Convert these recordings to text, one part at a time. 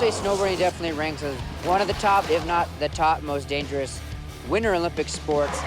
say snowboarding definitely ranks as one of the top, if not the top, most dangerous Winter Olympic sports.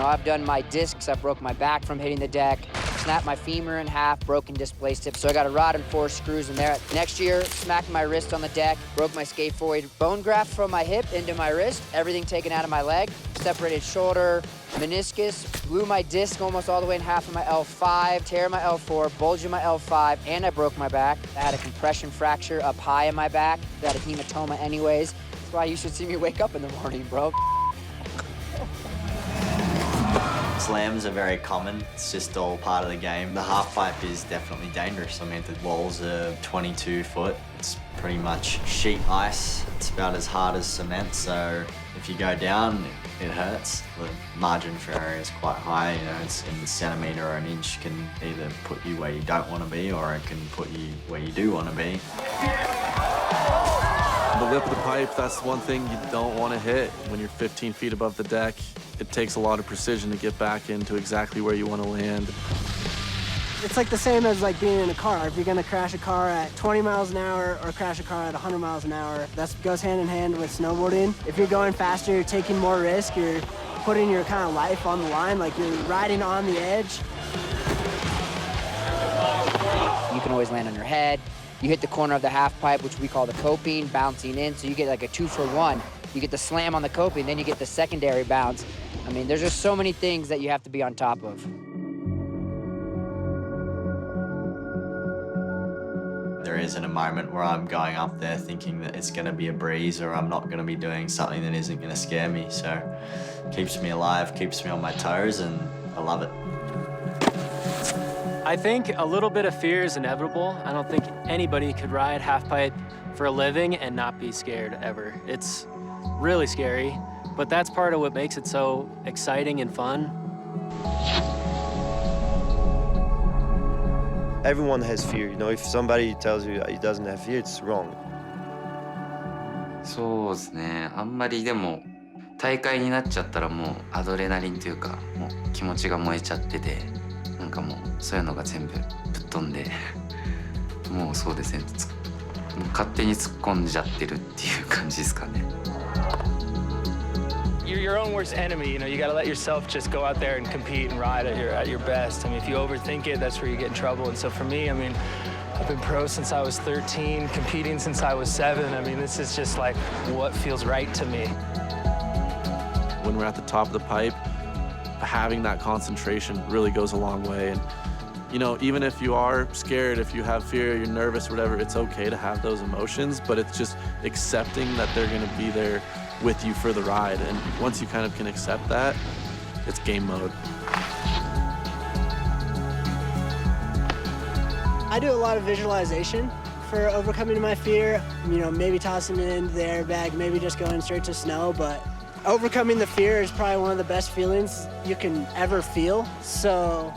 I've done my discs, I broke my back from hitting the deck, snapped my femur in half, broken displaced hip, so I got a rod and 4 screws in there. Next year, smacked my wrist on the deck, broke my scaphoid bone graft from my hip into my wrist, everything taken out of my leg, separated shoulder, meniscus, blew my disc almost all the way in half of my L5, tear my L4, bulge in my L5, and I broke my back. I had a compression fracture up high in my back, got a hematoma anyways. That's why you should see me wake up in the morning, bro. Slams are very common. It's just all part of the game. The half pipe is definitely dangerous. I mean, the walls are 22 foot. It's pretty much sheet ice. It's about as hard as cement, so if you go down, it hurts. The margin for error is quite high. You know, it's in a centimetre or an inch can either put you where you don't want to be or it can put you where you do want to be. The lip of the pipe, that's one thing you don't want to hit when you're 15 feet above the deck. It takes a lot of precision to get back into exactly where you want to land. It's like the same as like being in a car. If you're gonna crash a car at 20 miles an hour or crash a car at 100 miles an hour, that goes hand in hand with snowboarding. If you're going faster, you're taking more risk, you're putting your kind of life on the line, like you're riding on the edge. You can always land on your head. You hit the corner of the half pipe, which we call the coping, bouncing in, so you get like a 2-for-1. You get the slam on the coping, then you get the secondary bounce. I mean, there's just so many things that you have to be on top of. There isn't a moment where I'm going up there thinking that it's going to be a breeze or I'm not going to be doing something that isn't going to scare me. So it keeps me alive, keeps me on my toes, and I love it. I think a little bit of fear is inevitable. I don't think anybody could ride halfpipe for a living and not be scared ever. It's really scary, but that's part of what makes it so exciting and fun. Everyone has fear, you know. If somebody tells you he doesn't have fear, it's wrong. そうですね。あんまりでも大会になっちゃったらもうアドレナリンというかもう気持ちが燃えちゃってて、なんかもうそういうのが全部ぶっ飛んで、もうそうですね。もう勝手に突っ込んじゃってるっていう感じですかね。You're your own worst enemy, you know, you gotta let yourself just go out there and compete and ride at your best. I mean, if you overthink it, that's where you get in trouble. And so for me, I mean, I've been pro since I was 13, competing since I was 7. I mean, this is just like what feels right to me. When we're at the top of the pipe, having that concentration really goes a long way. And you know, even if you are scared, if you have fear, you're nervous, whatever, it's okay to have those emotions, but it's just accepting that they're gonna be there with you for the ride. And once you kind of can accept that, it's game mode. I do a lot of visualization for overcoming my fear. You know, maybe tossing it into the airbag, maybe just going straight to snow, but overcoming the fear is probably one of the best feelings you can ever feel. So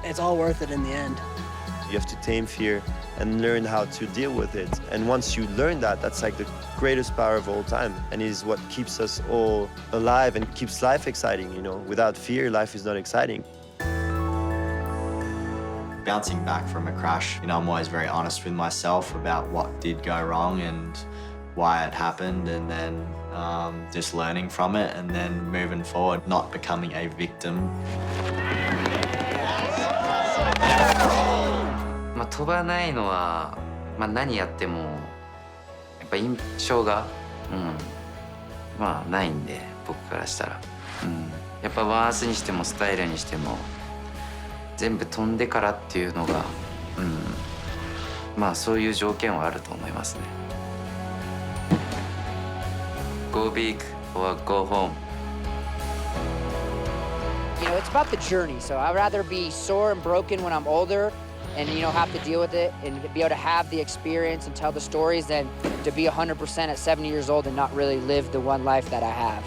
it's all worth it in the end. You have to tame fear and learn how to deal with it. And once you learn that, that's like the greatest power of all time and is what keeps us all alive and keeps life exciting, you know. Without fear, life is not exciting. Bouncing back from a crash, you know, I'm always very honest with myself about what did go wrong and why it happened, and then just learning from it and then moving forward, not becoming a victim. まあ飛ばないのは、まあ何やってもやっぱ印象が、まあないんで僕からしたら、やっぱバースにしてもスタイルにしても全部飛んでからっていうのが、まあそういう条件はあると思いますね。Go big or go home. You know, it's about the journey, so I'd rather be sore and broken when I'm older and, you know, have to deal with it and be able to have the experience and tell the stories than to be 100% at 70 years old and not really live the one life that I have.